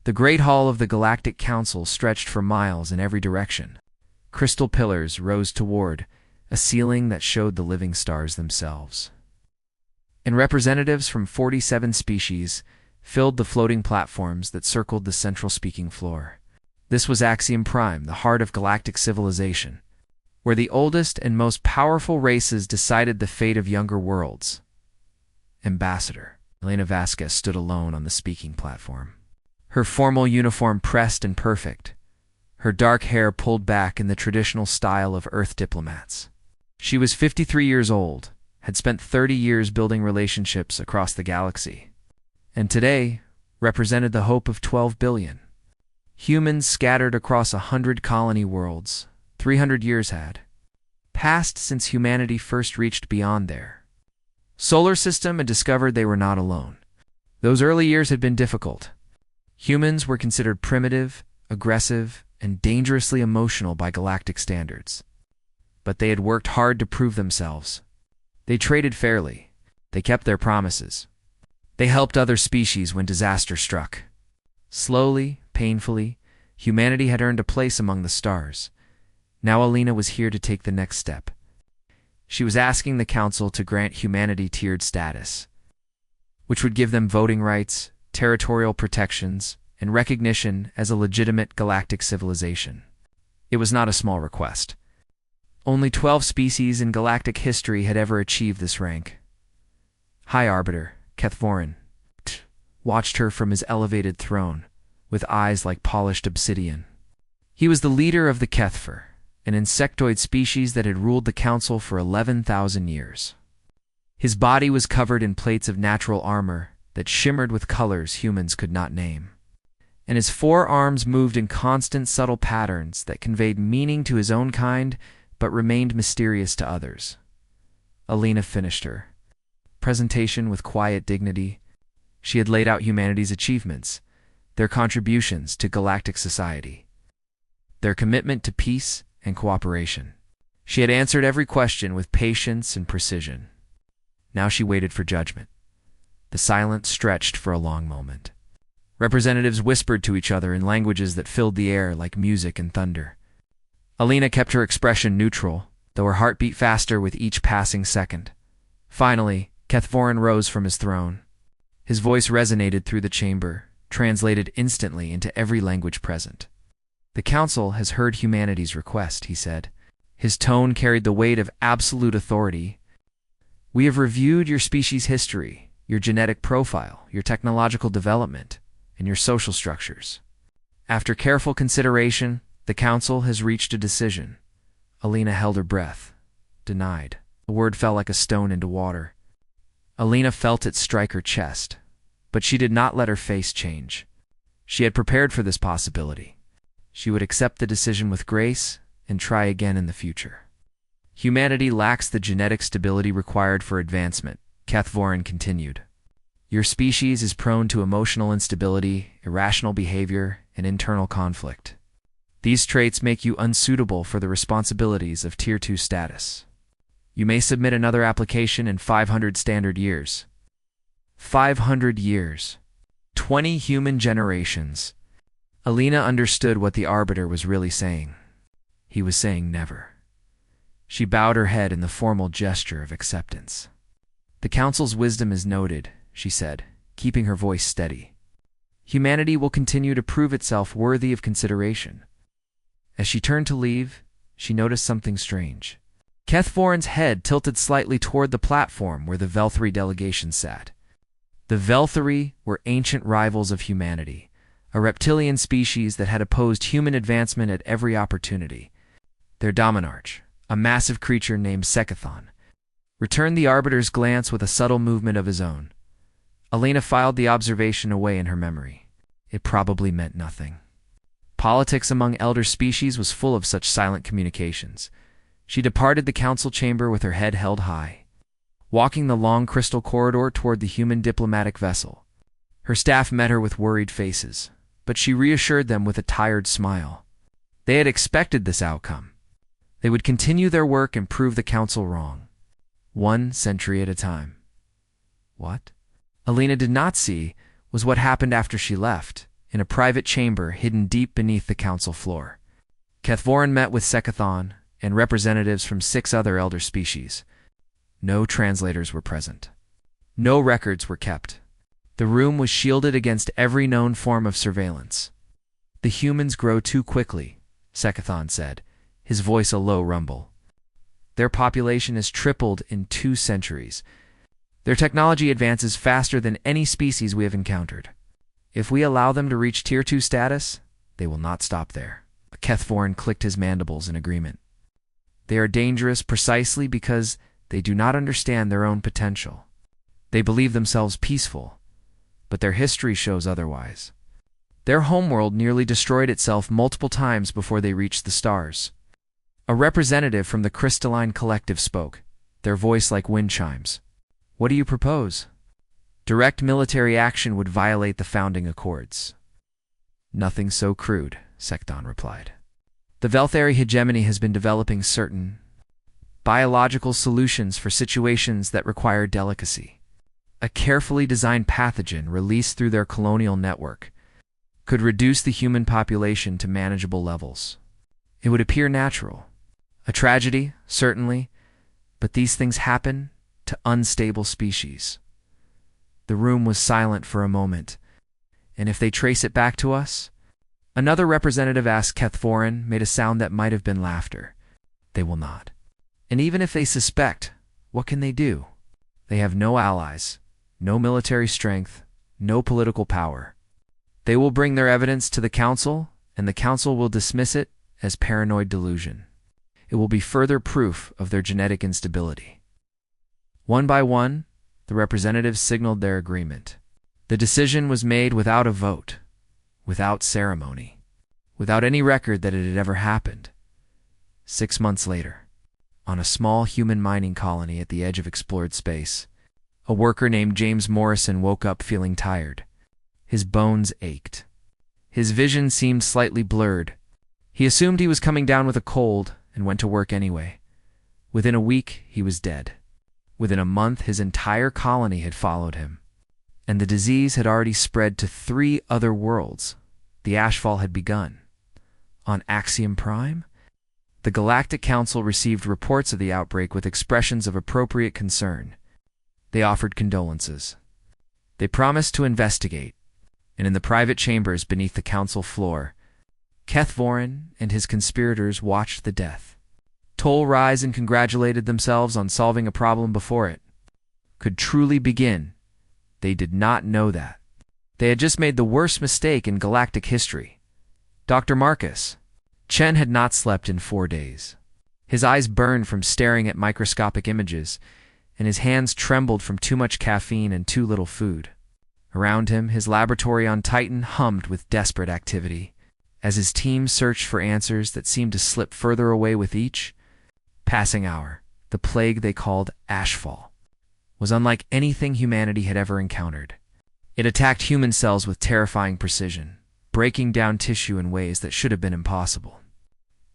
The Great Hall of the Galactic Council stretched for miles in every direction. Crystal pillars rose toward a ceiling that showed the living stars themselves. And representatives from 47 species filled the floating platforms that circled the central speaking floor. This was Axiom Prime, the heart of galactic civilization, where the oldest and most powerful races decided the fate of younger worlds. Ambassador Elena Vasquez stood alone on the speaking platform. Her formal uniform pressed and perfect, her dark hair pulled back in the traditional style of Earth diplomats. She was 53 years old, had spent 30 years building relationships across the galaxy, and today represented the hope of 12 billion. Humans scattered across 100 colony worlds. 300 years had passed since humanity first reached beyond their solar system and discovered they were not alone. Those early years had been difficult. Humans were considered primitive, aggressive, and dangerously emotional by galactic standards. But they had worked hard to prove themselves. They traded fairly. They kept their promises. They helped other species when disaster struck. Slowly, painfully, humanity had earned a place among the stars. Now Alina was here to take the next step. She was asking the Council to grant humanity tiered status, which would give them voting rights, territorial protections, and recognition as a legitimate galactic civilization. It was not a small request. Only 12 species in galactic history had ever achieved this rank. High Arbiter Kethvorin watched her from his elevated throne, with eyes like polished obsidian. He was the leader of the Kethver, an insectoid species that had ruled the Council for 11,000 years. His body was covered in plates of natural armor that shimmered with colors humans could not name, and his 4 arms moved in constant subtle patterns that conveyed meaning to his own kind but remained mysterious to others. Alina finished her presentation with quiet dignity. She had laid out humanity's achievements, their contributions to galactic society, their commitment to peace and cooperation. She had answered every question with patience and precision. Now she waited for judgment. The silence stretched for a long moment. Representatives whispered to each other in languages that filled the air like music and thunder. Alina kept her expression neutral, though her heart beat faster with each passing second. Finally, Kethvorin rose from his throne. His voice resonated through the chamber, translated instantly into every language present. "The Council has heard humanity's request," he said. His tone carried the weight of absolute authority. "We have reviewed your species history, your genetic profile, your technological development, and your social structures. After careful consideration, the Council has reached a decision." Alina held her breath. Denied. The word fell like a stone into water. Alina felt it strike her chest, but she did not let her face change. She had prepared for this possibility. She would accept the decision with grace and try again in the future. "Humanity lacks the genetic stability required for advancement," Kethvorin continued. "Your species is prone to emotional instability, irrational behavior, and internal conflict. These traits make you unsuitable for the responsibilities of Tier 2 status. You may submit another application in 500 standard years." 500 years. 20 human generations. Alina understood what the Arbiter was really saying. He was saying never. She bowed her head in the formal gesture of acceptance. "The Council's wisdom is noted," she said, keeping her voice steady. "Humanity will continue to prove itself worthy of consideration." As she turned to leave, she noticed something strange. Kethvorin's head tilted slightly toward the platform where the Velthari delegation sat. The Velthari were ancient rivals of humanity, a reptilian species that had opposed human advancement at every opportunity. Their dominarch, a massive creature named Sekathon, returned the Arbiter's glance with a subtle movement of his own. Alina filed the observation away in her memory. It probably meant nothing. Politics among elder species was full of such silent communications. She departed the council chamber with her head held high, walking the long crystal corridor toward the human diplomatic vessel. Her staff met her with worried faces, but she reassured them with a tired smile. They had expected this outcome. They would continue their work and prove the council wrong, 1 century at a time. What Alina did not see was what happened after she left, in a private chamber hidden deep beneath the council floor. Kethvorin met with Sekathon and representatives from 6 other elder species. No translators were present. No records were kept. The room was shielded against every known form of surveillance. "The humans grow too quickly," Sekathon said, his voice a low rumble. "Their population has tripled in 2 centuries. Their technology advances faster than any species we have encountered. If we allow them to reach Tier 2 status, they will not stop there." Kethvorin clicked his mandibles in agreement. "They are dangerous precisely because they do not understand their own potential. They believe themselves peaceful, but their history shows otherwise. Their homeworld nearly destroyed itself multiple times before they reached the stars." A representative from the Crystalline Collective spoke, their voice like wind chimes. "What do you propose?" "Direct military action would violate the founding accords." "Nothing so crude," Sekathon replied. "The Velthari hegemony has been developing certain biological solutions for situations that require delicacy. A carefully designed pathogen released through their colonial network could reduce the human population to manageable levels. It would appear natural. A tragedy, certainly, but these things happen to unstable species." The room was silent for a moment. "And if they trace it back to us?" Another representative asked. Kethvorin made a sound that might have been laughter. "They will not. And even if they suspect, what can they do? They have no allies, no military strength, no political power. They will bring their evidence to the council, and the council will dismiss it as paranoid delusion. It will be further proof of their genetic instability." One by one, the representatives signaled their agreement. The decision was made without a vote, without ceremony, without any record that it had ever happened. 6 months later, on a small human mining colony at the edge of explored space, a worker named James Morrison woke up feeling tired. His bones ached. His vision seemed slightly blurred. He assumed he was coming down with a cold and went to work anyway. Within a week, he was dead. Within a month, his entire colony had followed him. And the disease had already spread to 3 other worlds. The ashfall had begun. On Axiom Prime, the Galactic Council received reports of the outbreak with expressions of appropriate concern. They offered condolences. They promised to investigate, and in the private chambers beneath the council floor, Kethvorin and his conspirators watched the death. Toll rise and congratulated themselves on solving a problem before it could truly begin. They did not know that. They had just made the worst mistake in galactic history. Dr. Marcus Chen had not slept in 4 days. His eyes burned from staring at microscopic images, and his hands trembled from too much caffeine and too little food. Around him, his laboratory on Titan hummed with desperate activity. As his team searched for answers that seemed to slip further away with each passing hour, the plague they called ashfall was unlike anything humanity had ever encountered. It attacked human cells with terrifying precision, breaking down tissue in ways that should have been impossible.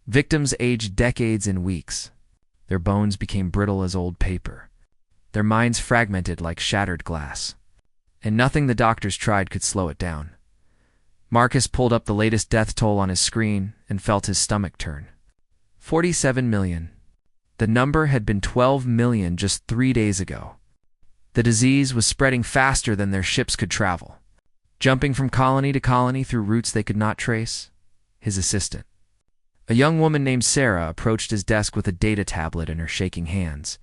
Victims aged decades in weeks. Their bones became brittle as old paper. Their minds fragmented like shattered glass. And nothing the doctors tried could slow it down. Marcus pulled up the latest death toll on his screen and felt his stomach turn. 47 million. The number had been 12 million just 3 days ago. The disease was spreading faster than their ships could travel, jumping from colony to colony through routes they could not trace. His assistant, a young woman named Sarah, approached his desk with a data tablet in her shaking hands.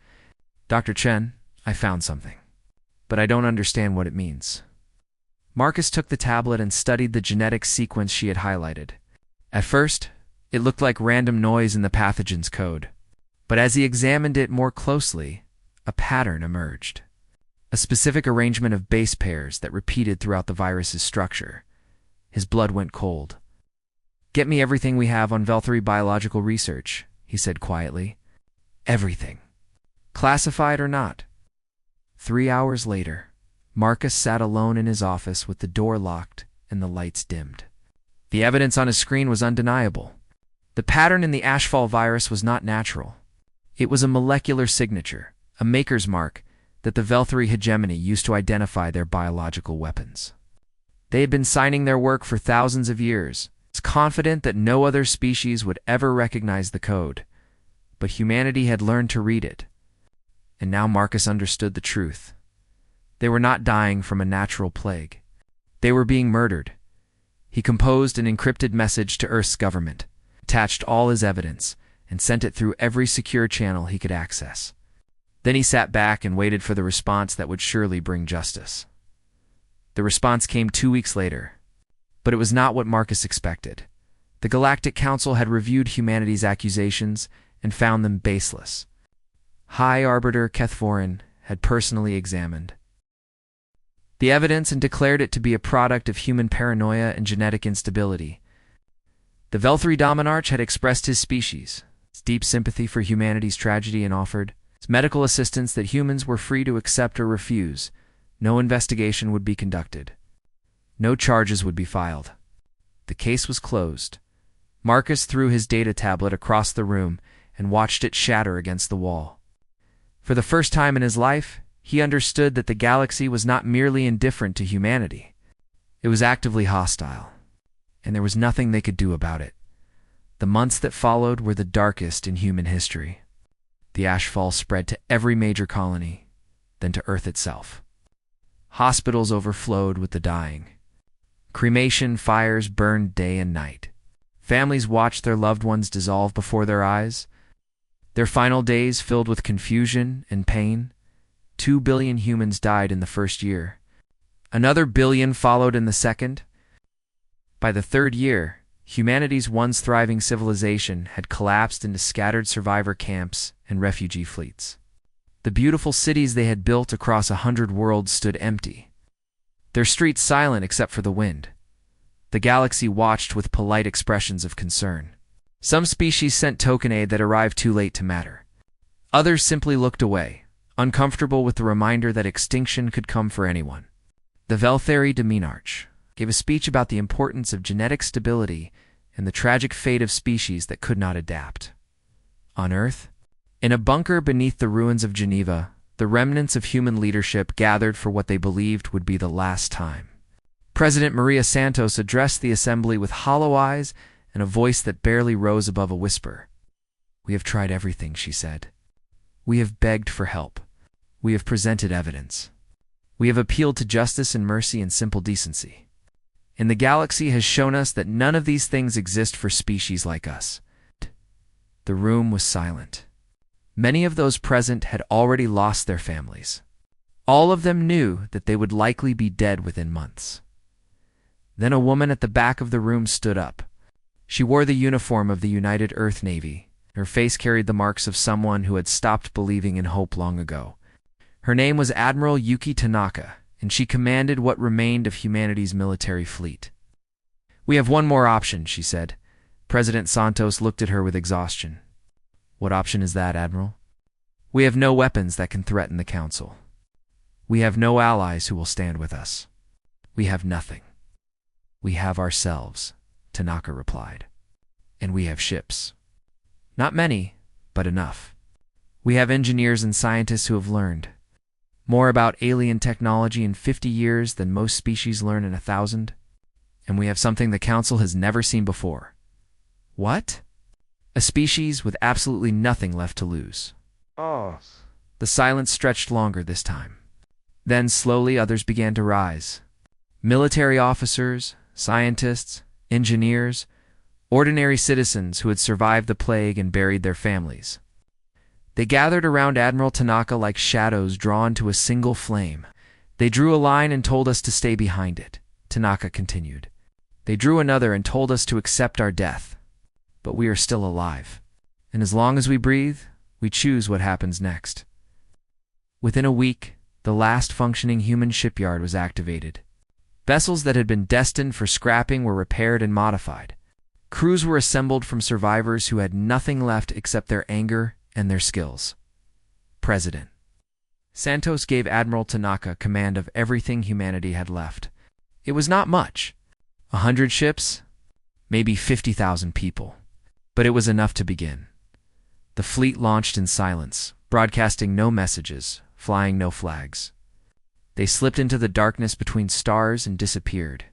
"Dr. Chen, I found something, but I don't understand what it means." Marcus took the tablet and studied the genetic sequence she had highlighted. At first, it looked like random noise in the pathogen's code, but as he examined it more closely, a pattern emerged. A specific arrangement of base pairs that repeated throughout the virus's structure. His blood went cold. "Get me everything we have on Velthari biological research," he said quietly. "Everything. Classified or not." 3 hours later, Marcus sat alone in his office with the door locked and the lights dimmed. The evidence on his screen was undeniable. The pattern in the ashfall virus was not natural. It was a molecular signature, a maker's mark that the Velthari hegemony used to identify their biological weapons. They had been signing their work for thousands of years, confident that no other species would ever recognize the code. But humanity had learned to read it. And now Marcus understood the truth. They were not dying from a natural plague. They were being murdered. He composed an encrypted message to Earth's government, attached all his evidence, and sent it through every secure channel he could access. Then he sat back and waited for the response that would surely bring justice. The response came 2 weeks later, but it was not what Marcus expected. The Galactic Council had reviewed humanity's accusations and found them baseless. High Arbiter Kethvorin had personally examined the evidence and declared it to be a product of human paranoia and genetic instability. The Velthri Dominarch had expressed his deep sympathy for humanity's tragedy and offered medical assistance that humans were free to accept or refuse. No investigation would be conducted. No charges would be filed. The case was closed. Marcus threw his data tablet across the room and watched it shatter against the wall. For the first time in his life, he understood that the galaxy was not merely indifferent to humanity. It was actively hostile, and there was nothing they could do about it. The months that followed were the darkest in human history. The ashfall spread to every major colony, then to Earth itself. Hospitals overflowed with the dying. Cremation fires burned day and night. Families watched their loved ones dissolve before their eyes, their final days filled with confusion and pain. 2 billion humans died in the first year. Another billion followed in the second. By the third year, humanity's once thriving civilization had collapsed into scattered survivor camps and refugee fleets. The beautiful cities they had built across 100 worlds stood empty, their streets silent except for the wind. The galaxy watched with polite expressions of concern. Some species sent token aid that arrived too late to matter. Others simply looked away, uncomfortable with the reminder that extinction could come for anyone. The Velthri Dominarch gave a speech about the importance of genetic stability and the tragic fate of species that could not adapt. On Earth, in a bunker beneath the ruins of Geneva, the remnants of human leadership gathered for what they believed would be the last time. President Maria Santos addressed the assembly with hollow eyes and a voice that barely rose above a whisper. "We have tried everything," she said. "We have begged for help. We have presented evidence. We have appealed to justice and mercy and simple decency. And the galaxy has shown us that none of these things exist for species like us." The room was silent. Many of those present had already lost their families. All of them knew that they would likely be dead within months. Then a woman at the back of the room stood up. She wore the uniform of the United Earth Navy. Her face carried the marks of someone who had stopped believing in hope long ago. Her name was Admiral Yuki Tanaka, and she commanded what remained of humanity's military fleet. "We have one more option," she said. President Santos looked at her with exhaustion. "What option is that, Admiral?" "We have no weapons that can threaten the Council. We have no allies who will stand with us. We have nothing. We have ourselves," Tanaka replied. "And we have ships. Not many, but enough. We have engineers and scientists who have learned more about alien technology in 50 years than most species learn in 1,000. And we have something the Council has never seen before." "What?" "A species with absolutely nothing left to lose." Oh. The silence stretched longer this time. Then slowly others began to rise. Military officers, scientists, engineers, ordinary citizens who had survived the plague and buried their families. They gathered around Admiral Tanaka like shadows drawn to a single flame. "They drew a line and told us to stay behind it," Tanaka continued. "They drew another and told us to accept our death. But we are still alive. And as long as we breathe, we choose what happens next." Within a week, the last functioning human shipyard was activated. Vessels that had been destined for scrapping were repaired and modified. Crews were assembled from survivors who had nothing left except their anger and their skills. President Santos gave Admiral Tanaka command of everything humanity had left. It was not much. 100 ships, maybe 50,000 people. But it was enough to begin. The fleet launched in silence, broadcasting no messages, flying no flags. They slipped into the darkness between stars and disappeared,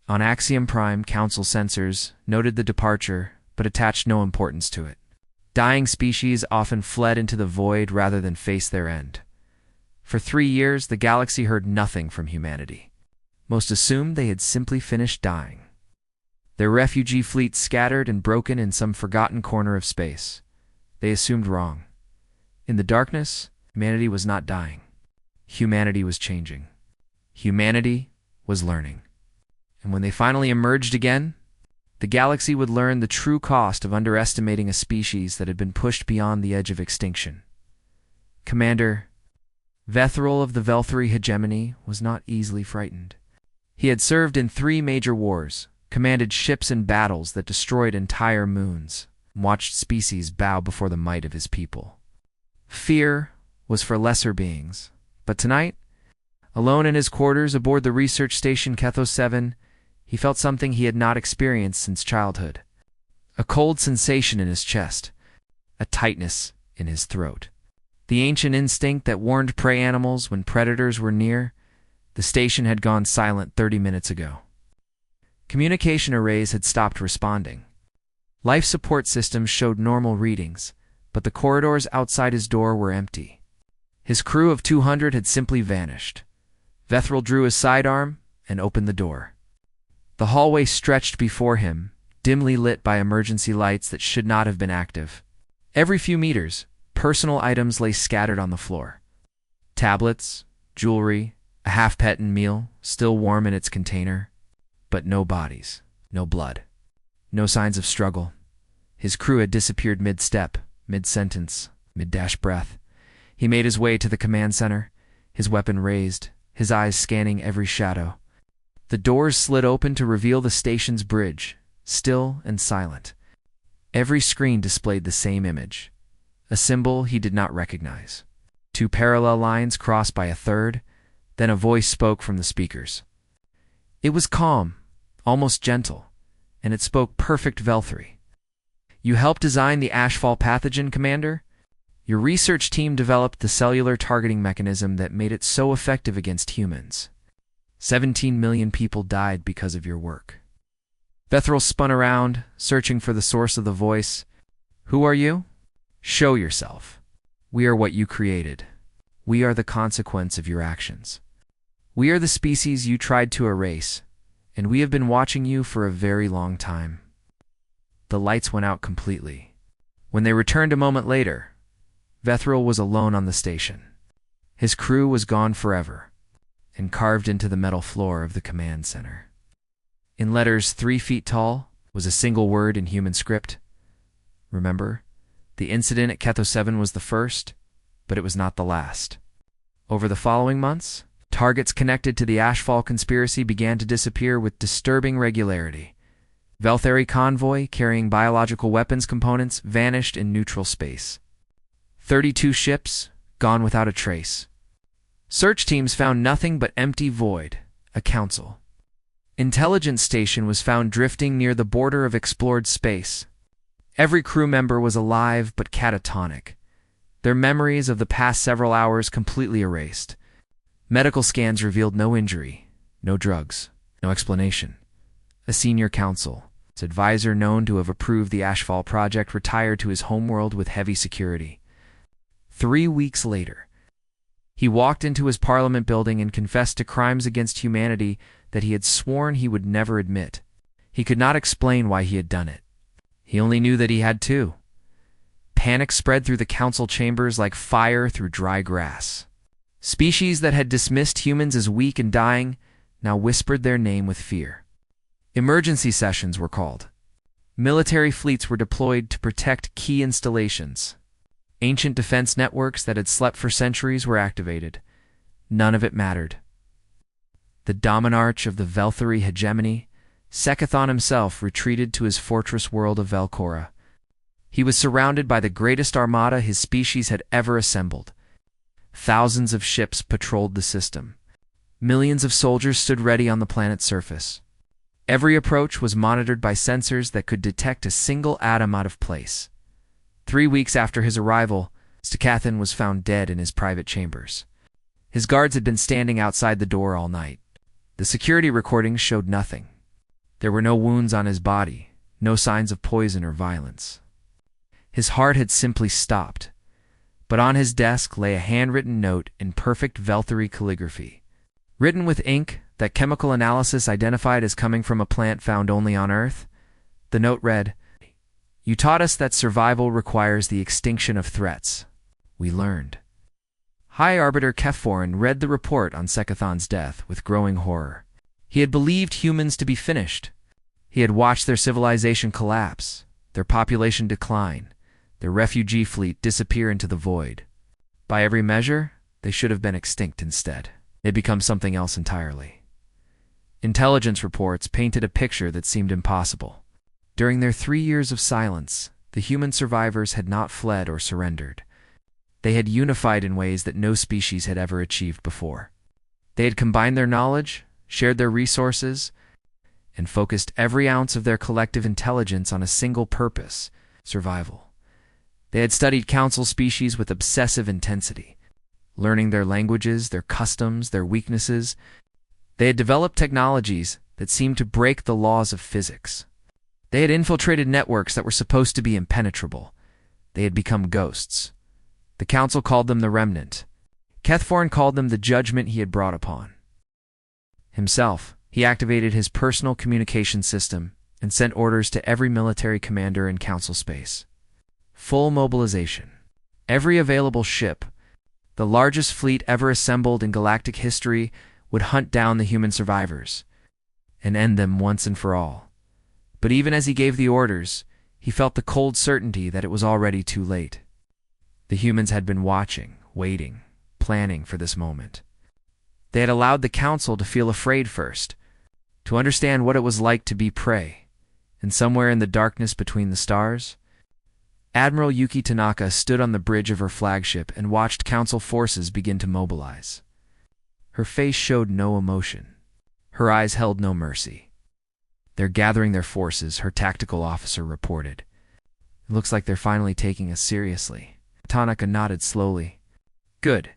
On Axiom Prime, Council sensors noted the departure, but attached no importance to it. Dying species often fled into the void rather than face their end. For 3 years, the galaxy heard nothing from humanity. Most assumed they had simply finished dying. Their refugee fleet scattered and broken in some forgotten corner of space. They assumed wrong. In the darkness, humanity was not dying. Humanity was changing. Humanity was learning. And when they finally emerged again, the galaxy would learn the true cost of underestimating a species that had been pushed beyond the edge of extinction. Commander Deathworld of the Velthari hegemony was not easily frightened. He had served in 3 major wars, commanded ships in battles that destroyed entire moons, and watched species bow before the might of his people. Fear was for lesser beings, but tonight, alone in his quarters aboard the research station Kethos 7, he felt something he had not experienced since childhood. A cold sensation in his chest, a tightness in his throat. The ancient instinct that warned prey animals when predators were near. The station had gone silent 30 minutes ago. Communication arrays had stopped responding. Life support systems showed normal readings, but the corridors outside his door were empty. His crew of 200 had simply vanished. Deathworld drew his sidearm and opened the door. The hallway stretched before him, dimly lit by emergency lights that should not have been active. Every few meters, personal items lay scattered on the floor. Tablets, jewelry, a half-eaten meal, still warm in its container. But no bodies, no blood, no signs of struggle. His crew had disappeared mid-step, mid-sentence, mid-dash breath. He made his way to the command center, his weapon raised, his eyes scanning every shadow. The doors slid open to reveal the station's bridge, still and silent. Every screen displayed the same image, a symbol he did not recognize. 2 parallel lines crossed by a third, then a voice spoke from the speakers. It was calm, almost gentle, and it spoke perfect Velthari. You helped design the Ashfall pathogen, Commander? Your research team developed the cellular targeting mechanism that made it so effective against humans. 17 million people died because of your work. Deathworld spun around, searching for the source of the voice. Who are you? Show yourself. We are what you created. We are the consequence of your actions. We are the species you tried to erase, and we have been watching you for a very long time. The lights went out completely. When they returned a moment later, Deathworld was alone on the station. His crew was gone forever, and carved into the metal floor of the command center. In letters 3 feet tall was a single word in human script. Remember, the incident at Kethos 7 was the first, but it was not the last. Over the following months, targets connected to the Ashfall conspiracy began to disappear with disturbing regularity. Velthari convoy carrying biological weapons components vanished in neutral space. 32 ships gone without a trace. Search teams found nothing but empty void, a council. Intelligence station was found drifting near the border of explored space. Every crew member was alive but catatonic, their memories of the past several hours completely erased. Medical scans revealed no injury, no drugs, no explanation. A senior counsel, its advisor known to have approved the Ashfall project, retired to his homeworld with heavy security. 3 weeks later, he walked into his parliament building and confessed to crimes against humanity that he had sworn he would never admit. He could not explain why he had done it. He only knew that he had to. Panic spread through the council chambers like fire through dry grass. Species that had dismissed humans as weak and dying now whispered their name with fear. Emergency sessions were called. Military fleets were deployed to protect key installations. Ancient defense networks that had slept for centuries were activated. None of it mattered. The dominarch of the Velthari hegemony, Sekathon himself, retreated to his fortress world of Velcora. He was surrounded by the greatest armada his species had ever assembled. Thousands of ships patrolled the system. Millions of soldiers stood ready on the planet's surface. Every approach was monitored by sensors that could detect a single atom out of place. 3 weeks after his arrival, Sekathon was found dead in his private chambers. His guards had been standing outside the door all night. The security recordings showed nothing There were no wounds on his body, no signs of poison or violence. His heart had simply stopped, but on his desk lay a handwritten note in perfect Velthary calligraphy. Written with ink that chemical analysis identified as coming from a plant found only on Earth, the note read, "You taught us that survival requires the extinction of threats. We learned." High Arbiter Kefforin read the report on Sekathon's death with growing horror. He had believed humans to be finished. He had watched their civilization collapse, their population decline, their refugee fleet disappear into the void. By every measure, they should have been extinct instead. They'd become something else entirely. Intelligence reports painted a picture that seemed impossible. During their 3 years of silence, the human survivors had not fled or surrendered. They had unified in ways that no species had ever achieved before. They had combined their knowledge, shared their resources, and focused every ounce of their collective intelligence on a single purpose: survival. They had studied council species with obsessive intensity, learning their languages, their customs, their weaknesses. They had developed technologies that seemed to break the laws of physics. They had infiltrated networks that were supposed to be impenetrable. They had become ghosts. The council called them the Remnant. Kefforin called them the judgment he had brought upon himself. He activated his personal communication system and sent orders to every military commander in council space. Full mobilization. Every available ship, the largest fleet ever assembled in galactic history, would hunt down the human survivors and end them once and for all. But even as he gave the orders, he felt the cold certainty that it was already too late. The humans had been watching, waiting, planning for this moment. They had allowed the council to feel afraid first, to understand what it was like to be prey, and somewhere in the darkness between the stars, Admiral Yuki Tanaka stood on the bridge of her flagship and watched council forces begin to mobilize. Her face showed no emotion. Her eyes held no mercy. "They're gathering their forces," her tactical officer reported. "It looks like they're finally taking us seriously." Tanaka nodded slowly. "Good.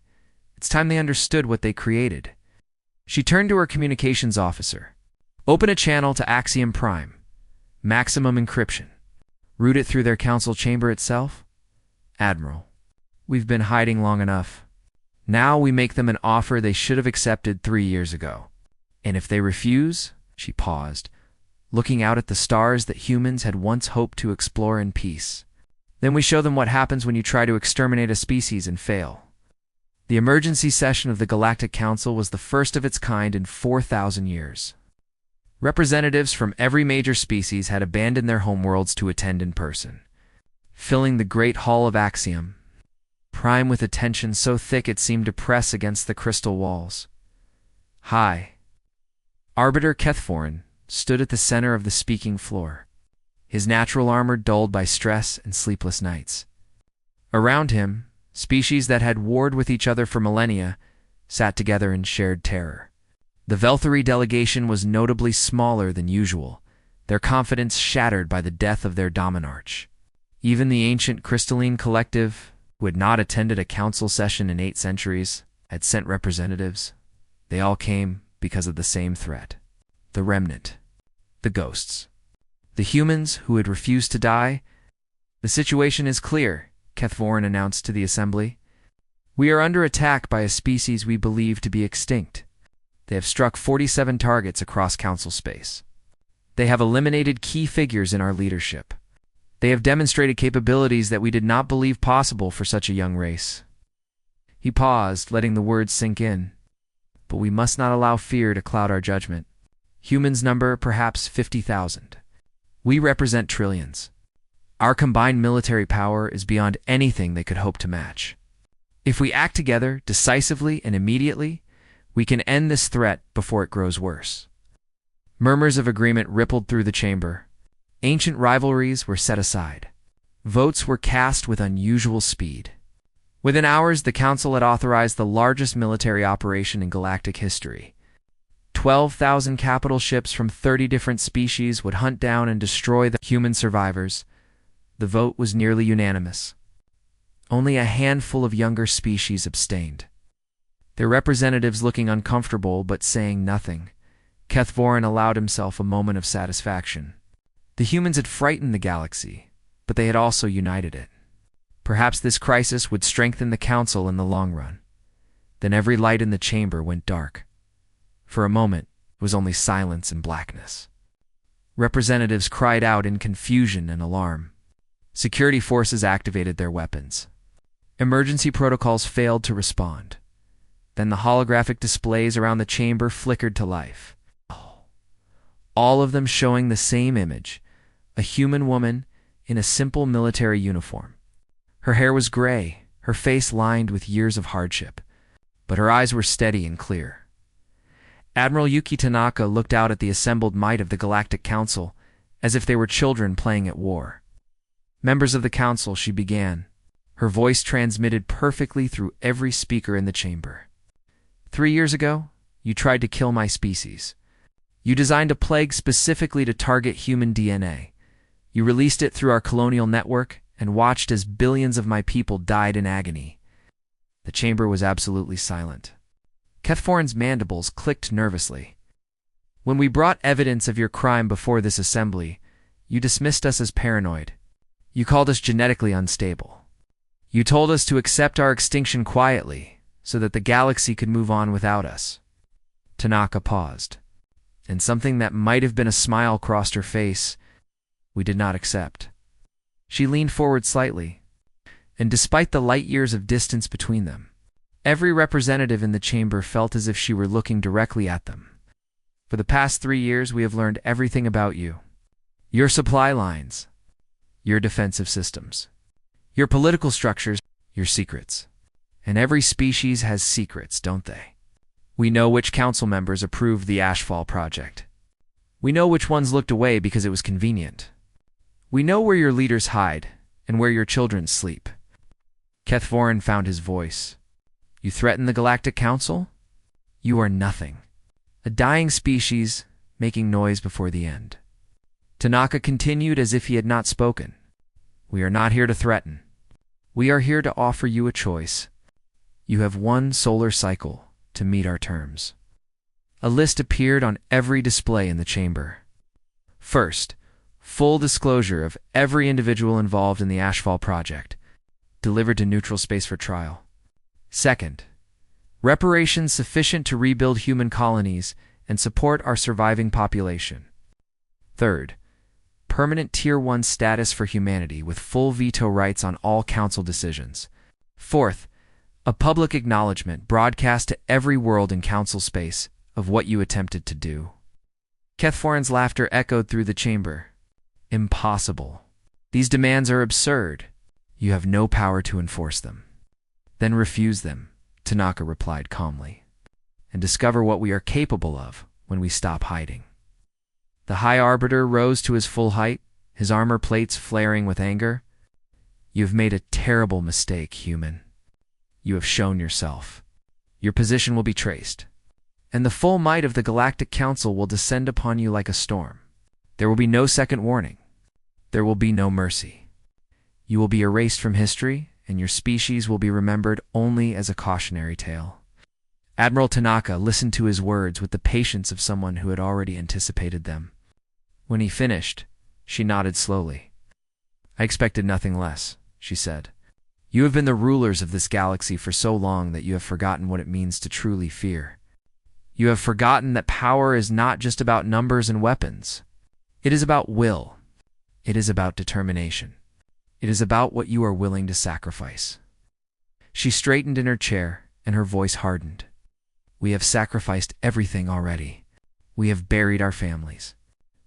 It's time they understood what they created." She turned to her communications officer. "Open a channel to Axiom Prime. Maximum encryption. Route it through their council chamber itself." "Admiral, we've been hiding long enough. Now we make them an offer they should have accepted 3 years ago. And if they refuse," she paused, looking out at the stars that humans had once hoped to explore in peace, "then we show them what happens when you try to exterminate a species and fail." The emergency session of the Galactic Council was the first of its kind in 4,000 years. Representatives from every major species had abandoned their homeworlds to attend in person, filling the great hall of Axiom, Prime with attention so thick it seemed to press against the crystal walls. High Arbiter Kefforin stood at the center of the speaking floor, his natural armor dulled by stress and sleepless nights. Around him, species that had warred with each other for millennia sat together in shared terror. The Velthary delegation was notably smaller than usual, their confidence shattered by the death of their dominarch. Even the ancient crystalline collective, who had not attended a council session in 8 centuries, had sent representatives. They all came because of the same threat: the Remnant, the ghosts, the humans who had refused to die. "The situation is clear," Kefforin announced to the assembly. "We are under attack by a species we believe to be extinct. They have struck 47 targets across council space. They have eliminated key figures in our leadership. They have demonstrated capabilities that we did not believe possible for such a young race." He paused, letting the words sink in. "But we must not allow fear to cloud our judgment. Humans number perhaps 50,000. We represent trillions. Our combined military power is beyond anything they could hope to match. If we act together, decisively and immediately, we can end this threat before it grows worse." Murmurs of agreement rippled through the chamber. Ancient rivalries were set aside. Votes were cast with unusual speed. Within hours, the council had authorized the largest military operation in galactic history. 12,000 capital ships from 30 different species would hunt down and destroy the human survivors. The vote was nearly unanimous. Only a handful of younger species abstained, their representatives looking uncomfortable but saying nothing. Kethvorin allowed himself a moment of satisfaction. The humans had frightened the galaxy, but they had also united it. Perhaps this crisis would strengthen the Council in the long run. Then every light in the chamber went dark. For a moment, it was only silence and blackness. Representatives cried out in confusion and alarm. Security forces activated their weapons. Emergency protocols failed to respond. Then the holographic displays around the chamber flickered to life. All of them showing the same image, a human woman in a simple military uniform. Her hair was gray, her face lined with years of hardship, but her eyes were steady and clear. Admiral Yuki Tanaka looked out at the assembled might of the Galactic Council as if they were children playing at war. "Members of the Council," she began. Her voice transmitted perfectly through every speaker in the chamber. 3 years ago, you tried to kill my species. You designed a plague specifically to target human DNA. You released it through our colonial network and watched as billions of my people died in agony. The chamber was absolutely silent. Kethvorin's mandibles clicked nervously. When we brought evidence of your crime before this assembly, you dismissed us as paranoid. You called us genetically unstable. You told us to accept our extinction quietly, so that the galaxy could move on without us. Tanaka paused, and something that might have been a smile crossed her face. We did not accept. She leaned forward slightly, and despite the light years of distance between them, every representative in the chamber felt as if she were looking directly at them. For the past 3 years, we have learned everything about you. Your supply lines, your defensive systems, your political structures, your secrets. And every species has secrets, don't they? We know which council members approved the Ashfall project. We know which ones looked away because it was convenient. We know where your leaders hide and where your children sleep. Kethvorin found his voice. You threaten the Galactic Council? You are nothing. A dying species making noise before the end. Tanaka continued as if he had not spoken. We are not here to threaten. We are here to offer you a choice. You have 1 solar cycle to meet our terms. A list appeared on every display in the chamber. First, full disclosure of every individual involved in the Ashfall project, delivered to neutral space for trial. Second, reparations sufficient to rebuild human colonies and support our surviving population. Third, permanent Tier 1 status for humanity with full veto rights on all council decisions. Fourth, a public acknowledgement broadcast to every world in council space of what you attempted to do. Kethvorin's laughter echoed through the chamber. Impossible. These demands are absurd. You have no power to enforce them. Then refuse them, Tanaka replied calmly, and discover what we are capable of when we stop hiding. The High Arbiter rose to his full height, his armor plates flaring with anger. You have made a terrible mistake, human. You have shown yourself. Your position will be traced, and the full might of the Galactic Council will descend upon you like a storm. There will be no second warning. There will be no mercy. You will be erased from history, and your species will be remembered only as a cautionary tale. Admiral Tanaka listened to his words with the patience of someone who had already anticipated them. When he finished, she nodded slowly. I expected nothing less, she said. You have been the rulers of this galaxy for so long that you have forgotten what it means to truly fear. You have forgotten that power is not just about numbers and weapons. It is about will. It is about determination. It is about what you are willing to sacrifice. She straightened in her chair, and her voice hardened. We have sacrificed everything already. We have buried our families.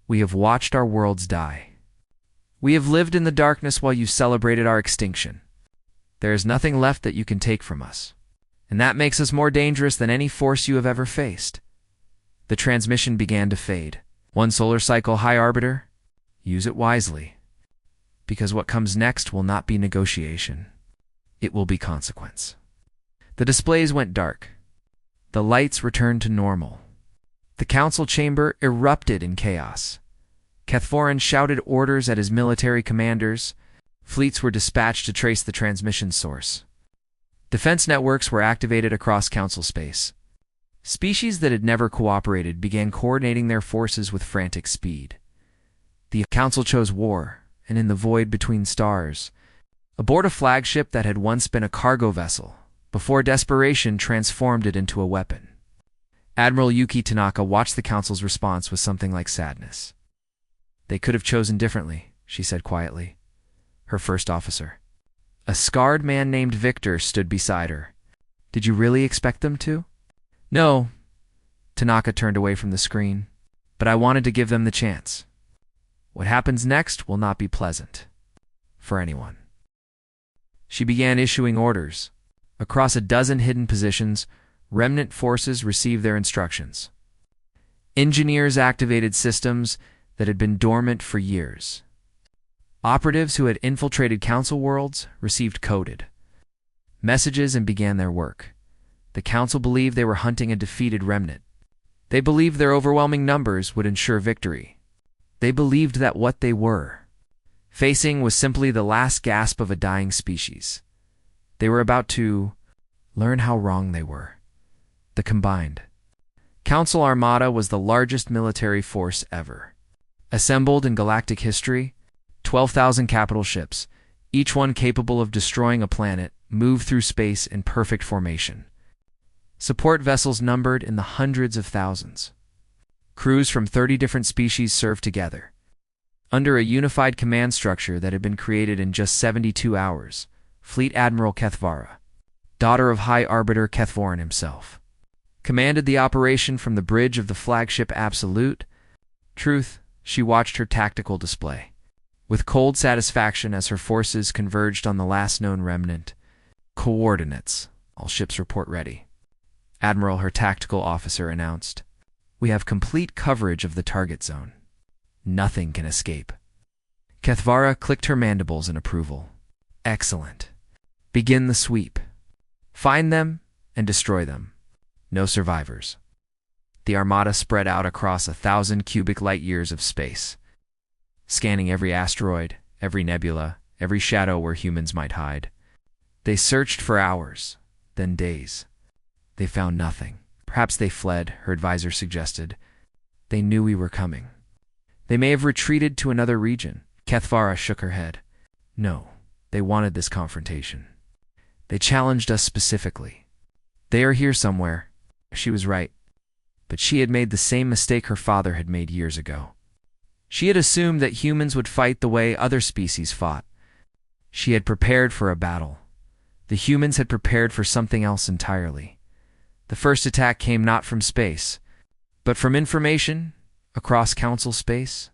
We have watched our worlds die. We have lived in the darkness while you celebrated our extinction. There is nothing left that you can take from us, and that makes us more dangerous than any force you have ever faced. The transmission began to fade. 1 solar cycle, High Arbiter. Use it wisely, because what comes next will not be negotiation. It will be consequence. The displays went dark. The lights returned to normal. The council chamber erupted in chaos. Kethvorin shouted orders at his military commanders. Fleets were dispatched to trace the transmission source. Defense networks were activated across council space. Species that had never cooperated began coordinating their forces with frantic speed. The Council chose war, and in the void between stars, aboard a flagship that had once been a cargo vessel, before desperation transformed it into a weapon. Admiral Yuki Tanaka watched the Council's response with something like sadness. "They could have chosen differently," she said quietly. Her first officer, a scarred man named Victor, stood beside her. "Did you really expect them to?" "No." Tanaka turned away from the screen. "But I wanted to give them the chance. What happens next will not be pleasant. For anyone." She began issuing orders. Across a dozen hidden positions, remnant forces received their instructions. Engineers activated systems that had been dormant for years. Operatives who had infiltrated Council worlds received coded messages and began their work. The Council believed they were hunting a defeated remnant. They believed their overwhelming numbers would ensure victory. They believed that what they were facing was simply the last gasp of a dying species. They were about to learn how wrong they were. The combined Council Armada was the largest military force ever. Assembled in galactic history, 12,000 capital ships, each one capable of destroying a planet, moved through space in perfect formation. Support vessels numbered in the hundreds of thousands. Crews from 30 different species served together. Under a unified command structure that had been created in just 72 hours, Fleet Admiral Kethvara, daughter of High Arbiter Kethvorin himself, commanded the operation from the bridge of the flagship Absolute Truth. She watched her tactical display with cold satisfaction as her forces converged on the last known remnant. "Coordinates. All ships report ready," Admiral, her tactical officer, announced. "We have complete coverage of the target zone. Nothing can escape." Kethvara clicked her mandibles in approval. "Excellent. Begin the sweep. Find them and destroy them. No survivors." The Armada spread out across 1,000 cubic light-years of space, scanning every asteroid, every nebula, every shadow where humans might hide. They searched for hours, then days. They found nothing. "Perhaps they fled," her advisor suggested. "They knew we were coming. They may have retreated to another region." Kethvara shook her head. "No, they wanted this confrontation. They challenged us specifically. They are here somewhere." She was right. But she had made the same mistake her father had made years ago. She had assumed that humans would fight the way other species fought. She had prepared for a battle. The humans had prepared for something else entirely. The first attack came not from space, but from information across Council space.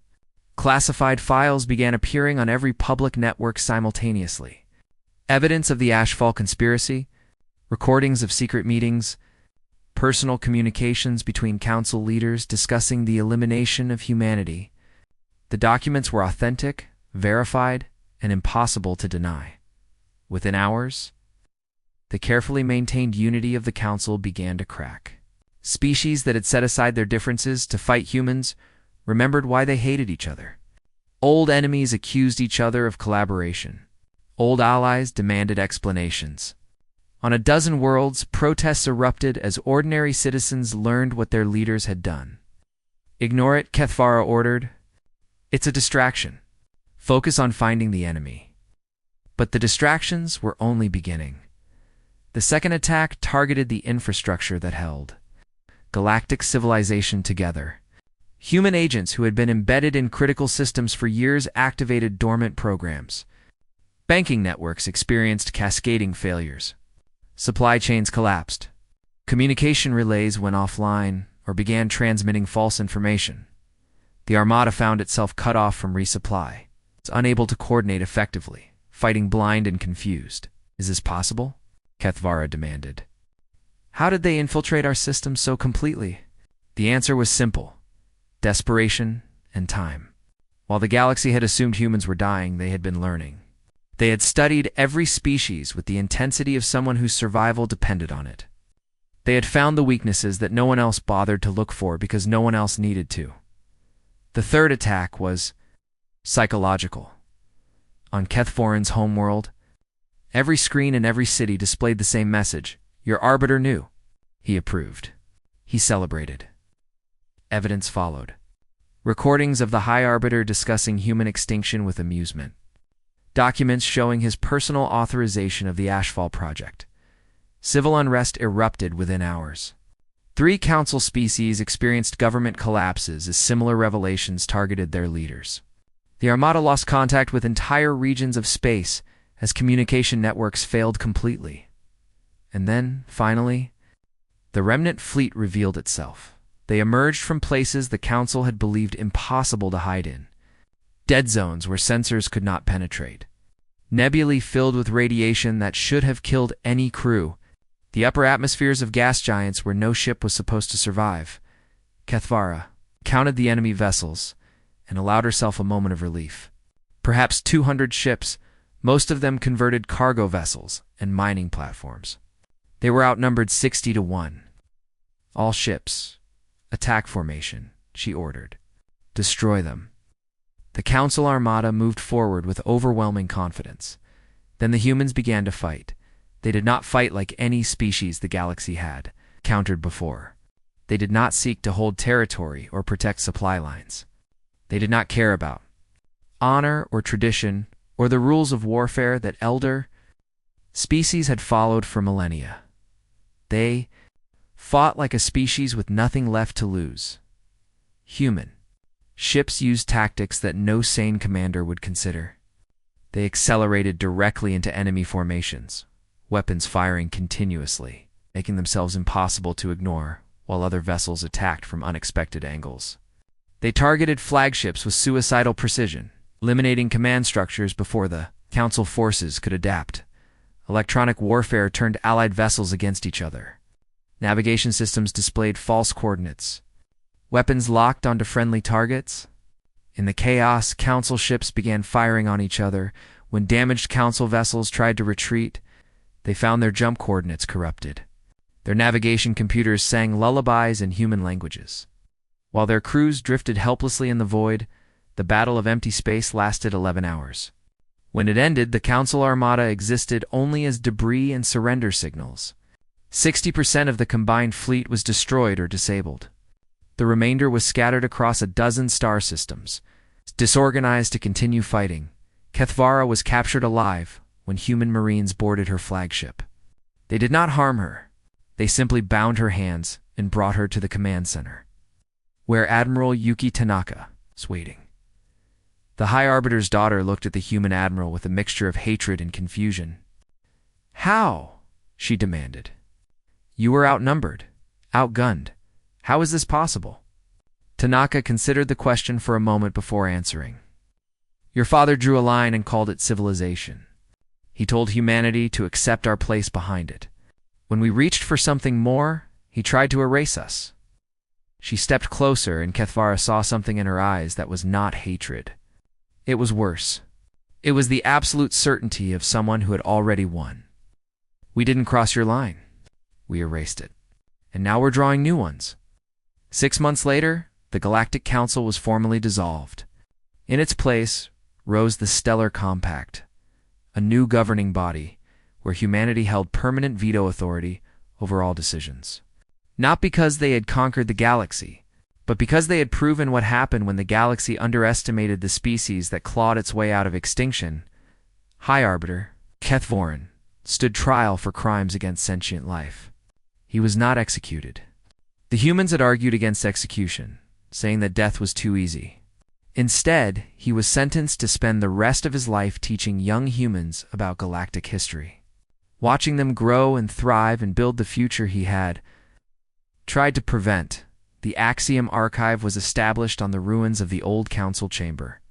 Classified files began appearing on every public network simultaneously. Evidence of the Ashfall conspiracy, recordings of secret meetings, personal communications between Council leaders discussing the elimination of humanity. The documents were authentic, verified, and impossible to deny. Within hours, the carefully maintained unity of the Council began to crack. Species that had set aside their differences to fight humans remembered why they hated each other. Old enemies accused each other of collaboration. Old allies demanded explanations. On a dozen worlds, protests erupted as ordinary citizens learned what their leaders had done. "Ignore it," Kethvara ordered. "It's a distraction. Focus on finding the enemy." But the distractions were only beginning. The second attack targeted the infrastructure that held galactic civilization together. Human agents who had been embedded in critical systems for years activated dormant programs. Banking networks experienced cascading failures. Supply chains collapsed. Communication relays went offline or began transmitting false information. The Armada found itself cut off from resupply. It's unable to coordinate effectively, fighting blind and confused. "Is this possible?" Kethvara demanded. "How did they infiltrate our system so completely?" The answer was simple: desperation and time. While the galaxy had assumed humans were dying, they had been learning. They had studied every species with the intensity of someone whose survival depended on it. They had found the weaknesses that no one else bothered to look for because no one else needed to. The third attack was psychological. On Kethvorin's homeworld, every screen in every city displayed the same message: "Your arbiter knew." He approved. he celebrated. Evidence followed. Recordings of the High Arbiter discussing human extinction with amusement. Documents showing his personal authorization of the Ashfall project. Civil unrest erupted within hours. 3 council species experienced government collapses as similar revelations targeted their leaders. The Armada lost contact with entire regions of space as communication networks failed completely. And then, finally, the remnant fleet revealed itself. They emerged from places the Council had believed impossible to hide in. Dead zones where sensors could not penetrate. Nebulae filled with radiation that should have killed any crew. The upper atmospheres of gas giants where no ship was supposed to survive. Kethvara counted the enemy vessels and allowed herself a moment of relief. Perhaps 200 ships, most of them converted cargo vessels and mining platforms. They were outnumbered 60-1. All ships, attack formation, she ordered. Destroy them. The Council Armada moved forward with overwhelming confidence. Then the humans began to fight. They did not fight like any species the galaxy had countered before. They did not seek to hold territory or protect supply lines. They did not care about honor or tradition or the rules of warfare that elder species had followed for millennia. They fought like a species with nothing left to lose. Human. Ships used tactics that no sane commander would consider. They accelerated directly into enemy formations, weapons firing continuously, making themselves impossible to ignore, while other vessels attacked from unexpected angles. They targeted flagships with suicidal precision, eliminating command structures before the Council forces could adapt. Electronic warfare turned Allied vessels against each other. Navigation systems displayed false coordinates. Weapons locked onto friendly targets. In the chaos, Council ships began firing on each other. When damaged Council vessels tried to retreat, they found their jump coordinates corrupted. Their navigation computers sang lullabies in human languages. While their crews drifted helplessly in the void, the Battle of Empty Space lasted 11 hours. When it ended, the Council Armada existed only as debris and surrender signals. 60% of the combined fleet was destroyed or disabled. The remainder was scattered across a dozen star systems. Disorganized to continue fighting, Kethvara was captured alive when human marines boarded her flagship. They did not harm her. They simply bound her hands and brought her to the command center, where Admiral Yuki Tanaka was waiting. The High Arbiter's daughter looked at the human admiral with a mixture of hatred and confusion. "How?" she demanded. "You were outnumbered, outgunned. How is this possible?" Tanaka considered the question for a moment before answering. "Your father drew a line and called it civilization. He told humanity to accept our place behind it. When we reached for something more, he tried to erase us." She stepped closer, and Kethvara saw something in her eyes that was not hatred. It was worse. It was the absolute certainty of someone who had already won. "We didn't cross your line. We erased it. And now we're drawing new ones." 6 months later, the Galactic Council was formally dissolved. In its place rose the Stellar Compact, a new governing body where humanity held permanent veto authority over all decisions. Not because they had conquered the galaxy, but because they had proven what happened when the galaxy underestimated the species that clawed its way out of extinction. High Arbiter, Kethvoran, stood trial for crimes against sentient life. He was not executed. The humans had argued against execution, saying that death was too easy. Instead, he was sentenced to spend the rest of his life teaching young humans about galactic history, watching them grow and thrive and build the future he had tried to prevent. The Axiom Archive was established on the ruins of the old council chamber.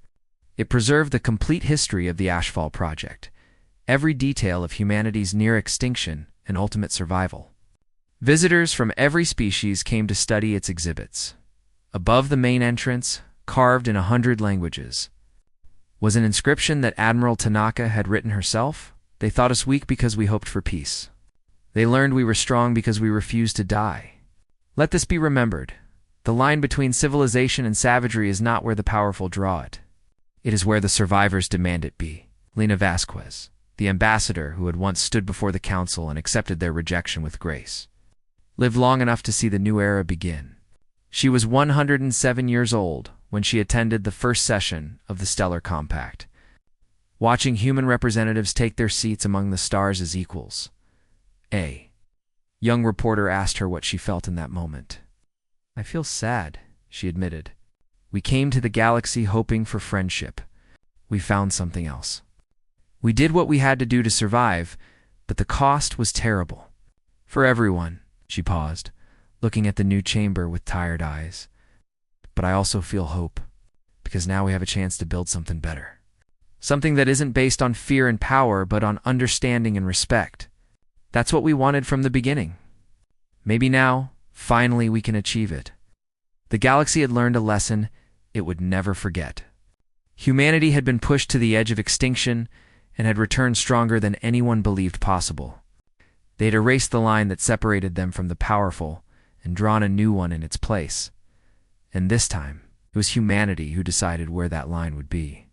It preserved the complete history of the Ashfall project, every detail of humanity's near extinction and ultimate survival. Visitors from every species came to study its exhibits. Above the main entrance, carved in 100 languages, was an inscription that Admiral Tanaka had written herself. "They thought us weak because we hoped for peace. They learned we were strong because we refused to die. Let this be remembered. The line between civilization and savagery is not where the powerful draw it. It is where the survivors demand it be." Lena Vasquez, the ambassador who had once stood before the council and accepted their rejection with grace. lived long enough to see the new era begin. She was 107 years old when she attended the first session of the Stellar Compact, watching human representatives take their seats among the stars as equals. A young reporter asked her what she felt in that moment. "I feel sad," she admitted. "We came to the galaxy hoping for friendship. We found something else. We did what we had to do to survive, but the cost was terrible. For everyone." She paused, looking at the new chamber with tired eyes. "But I also feel hope, because now we have a chance to build something better. Something that isn't based on fear and power, but on understanding and respect. That's what we wanted from the beginning. Maybe now, finally, we can achieve it." The galaxy had learned a lesson it would never forget. Humanity had been pushed to the edge of extinction and had returned stronger than anyone believed possible. They had erased the line that separated them from the powerful and drawn a new one in its place. And this time, it was humanity who decided where that line would be.